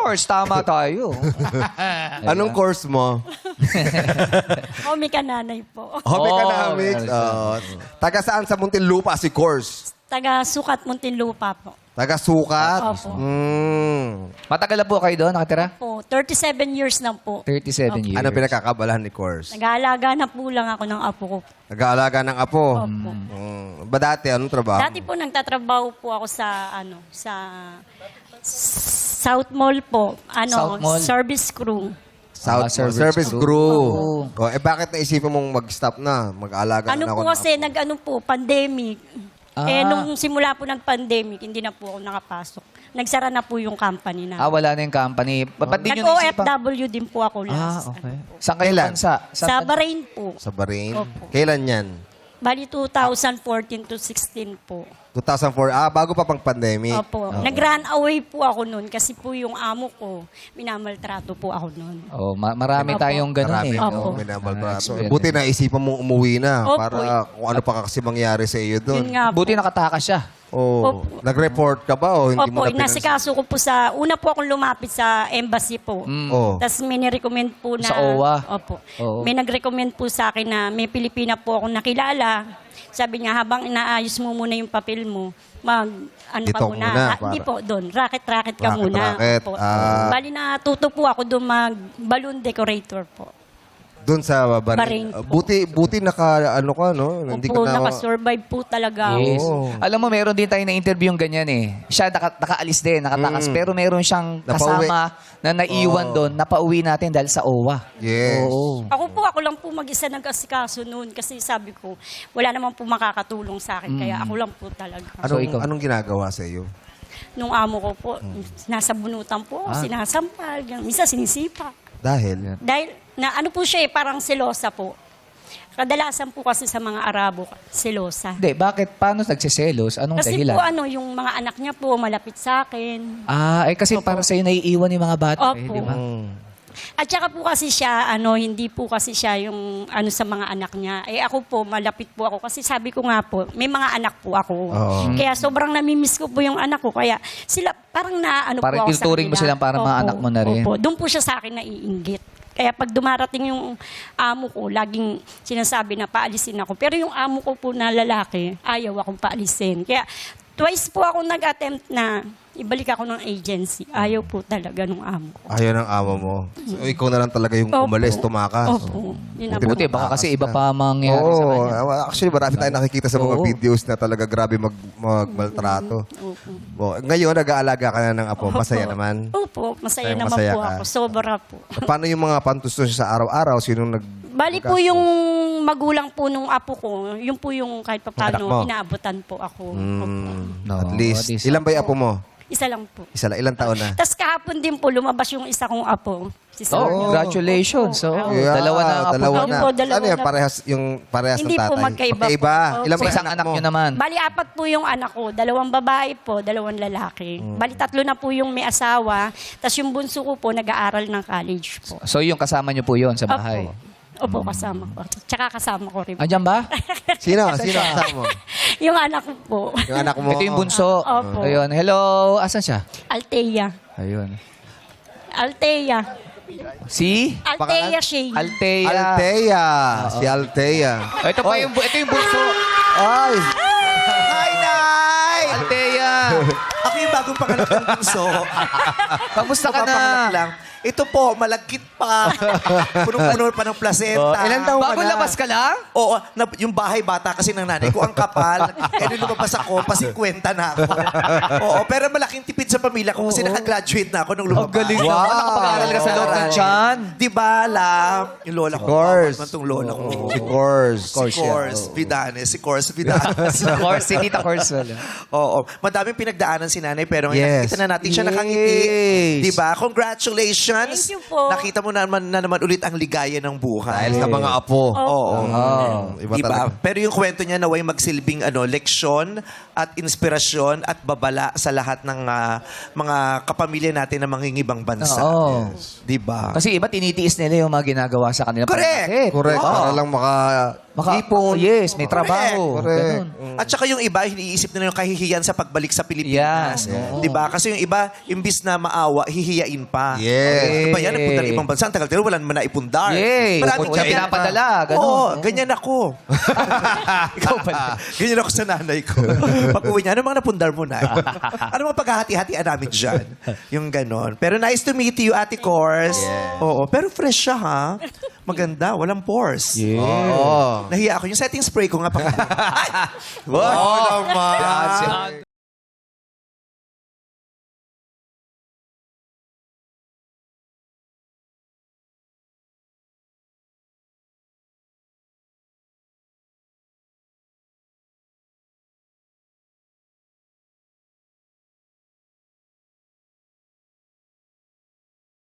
course, tama tayo. Anong course mo? Homie ka nanay po. Home Oh, economics. yes. Taga saan sa Muntinlupa si course? Taga Sukat, Muntinlupa po. Taga Sukat? Opo. Matagal na po kayo doon, nakatira? Po, 37 years na po. 37 years. Ano pinakakabalahan ni course? Nag-aalaga na po lang ako ng apo ko. Nag-aalaga ng apo? Opo. Ba dati, anong trabaho? Dati po nagtatrabaho po ako sa South Mall po. South Mall? Service crew. Service crew. crew. Oo. Bakit naisipan mong mag-stop na? Mag-aalaga na ako Ano po ng kasi, apo? pandemic. Ah. Nung simula po ng-pandemic, hindi na po ako nakapasok. Nagsara na po yung company na. Wala na yung company. Ba't di nyo naisipan? Nag-OFW din po ako last. Okay. Saan kayo Kailan? bansa? Sa Bahrain po. Sa Bahrain? Opo. Kailan yan? Bali 2014 to 16 po. 2004. Bago pa pang pandemic. Opo. Nag-run away po ako noon kasi po yung amo ko, minamaltrato po ako noon. Marami Opo. tayong ganun Marami eh. Opo. yung minamaltrato. experience. Buti na isipan mong umuwi na Opo. para kung ano pa kasi mangyari sa iyo doon. Yun nga po. Buti nakatakas siya. Oh, Opo. nag-report ka ba o hindi mo Opo, na inasikaso ko po sa, una po akong lumapit sa embassy po. Oh. Tapos may nirecommend po na... Sa OWA? Opo. Oo. May nag-recommend po sa akin na may Pilipina po akong nakilala. Sabi niya, habang inaayos mo muna yung papel mo, Dito ka muna. muna, Hindi para- po, doon. Racket ka muna. Racket. Opo. Ah. Bali natuto po ako doon mag-balloon decorator po. Doon sa Bahrain. Buti naka-ano ka, no? Hindi Opo, ka na... nakasurvive po talaga. Yes. Oo. Alam mo, meron din tayo na interview yung ganyan eh. Siya nakaalis din, nakatakas. Pero meron siyang Napauwi. kasama na naiwan doon, napauwi natin dahil sa OWA. Yes. Oo. Ako lang po mag-isa nag-asikaso noon kasi sabi ko, wala naman po makakatulong sa akin. Kaya ako lang po talaga. So, ikaw? Anong ginagawa sa iyo? Nung amo ko po, nasa bunutan po, sinasampal, minsan sinisipa. Dahil? Dahil, na ano po siya parang selosa po. Kadalasan po kasi sa mga Arabo, selosa. Hindi, bakit? Paano nagsiselos? Anong Kasi dahilan? po yung mga anak niya po malapit sa akin. Kasi para sa'yo naiiwan yung mga bata. Opo. Di ba? At saka po kasi siya, hindi po kasi siya yung sa mga anak niya. Ako po, malapit po ako. Kasi sabi ko nga po, may mga anak po ako. Oo. Kaya sobrang namimiss ko po yung anak ko. Kaya sila, parang Parang po ako sa tinuturing mo kanila. silang parang mga Opo, anak mo na rin. Opo. Doon po siya sa akin naiinggit. Kaya pag dumarating yung amo ko, laging sinasabi na paalisin ako. Pero yung amo ko po na lalaki, ayaw akong paalisin. Kaya twice po ako nag-attempt na ibalik ako ng agency. Ayaw po talaga nung amo ko. Ayaw ng amo mo. So, ikaw na lang talaga yung Opo. umalis, tumakas. Opo. Yun na Buti, po. baka kasi iba pa mangyari sa Oo. kanya. Actually, marami tayong nakikita sa mga Oo. videos na talaga grabe magmaltrato. Ngayon, nag-aalaga ka na ng apo. Masaya naman. Opo, masaya Masaya naman ka. po ako. Sobra po. Paano yung mga pantustos sa araw-araw? Sinong Bali po yung magulang po nung apo ko, yun po yung kahit Anak mo? paano inaabutan po ako. Opo. No, At least. at least. Ilan ba yung apo mo? Isa lang po. Isa lang. Ilang taon na? Tapos kahapon din po, lumabas yung isa kong apo. Si Sir. Congratulations. So, dalawa na ang apo Dalawa niyo. na. Opo, dalawa Ano yan? na. Parehas Hindi ng tatay? po, magkaiba po. Magkaiba. Ilan ba Sa yung isang anak nyo naman. Bali, 4 po yung anak ko. 2 babae po, 2 lalaki. Bali, 3 na po yung may asawa. Tapos yung bunso ko po, nag-aaral ng college po. So, yung kasama nyo po yun sa bahay. Opo, kasama ko. Tsaka kasama ko rin. Andiyan ba? Sino? Sino kasama mo? Yung anak ko po, Yung anak mo? Ito yung bunso. Opo. Ayun. Hello. Asan siya? Althea. Ayun. Althea. Si? Althea Shane. Althea. Althea. Si Althea. Ito yung bunso. Ay! Hi, Nay! Althea. Ako yung bagong panganak ng bunso. Kamusta ka na? Papapanganak lang. Ito po, malagkit pa. Punong-puno pa ng placenta. Ilan taong ka Bago na? labas ka lang? Oo, yung bahay bata kasi ng nanay ko, ang kapal. Kaya nung lumabas ako, pa-50 na ako. Oo, pero malaking tipid sa pamilya ko kasi nakagraduate na ako nung lumabas. Ang galing Wow. naman. Nakapag-aaral ka sa loob ng tiyan. Di ba, alam? Yung lola ko. Of course. Bakit man tong lola ko? Si Course. Si Course Vidanes. Si Course Vidanes. Course, si Tita Course. Wala. Oo. Madaming pinagdaanan si nanay pero ngayon Yes. nakikita na natin siya nakangiti. Yes. Di ba? Congratulations. Thank you po. Nakita mo naman ulit ang ligaya ng buhay. Dahil sa mga apo. Oo. Iba Diba? talaga. Pero yung kwento niya naway magsilbing leksyon at inspirasyon at babala sa lahat ng mga kapamilya natin na mangingibang bansa. Oo. Diba? Kasi iba tinitiis nila yung mga ginagawa sa kanila. Correct. Bakit? Correct. Oo. Para lang Ipon. Yes, may trabaho. Correct. Ganun. At saka yung iba, iniisip nila yung kahihiyan sa pagbalik sa Pilipinas. Yan. Di ba? Kasi yung iba, imbis na maawa, hihiyain pa. Yes. Di ba yan? Nagpunta ng ibang bansa. Ang tagal-tagal, wala naman naipundar. Yay! Maraming Wala ganyan. pinapadala. Ganun. Oo, ganyan ako. Ikaw pala. Ganyan ako sa nanay ko. Pag uwi niya, ano mga napundar mo na? Ano mga paghahati-hatian namin dyan? Yung ganon. Pero nice to meet you, Ate Cors. Oo, pero fresh siya, ha? Maganda, walang pores. Oo. Nahiya ako. Yung setting spray ko nga. Ay! Wow naman. Yan si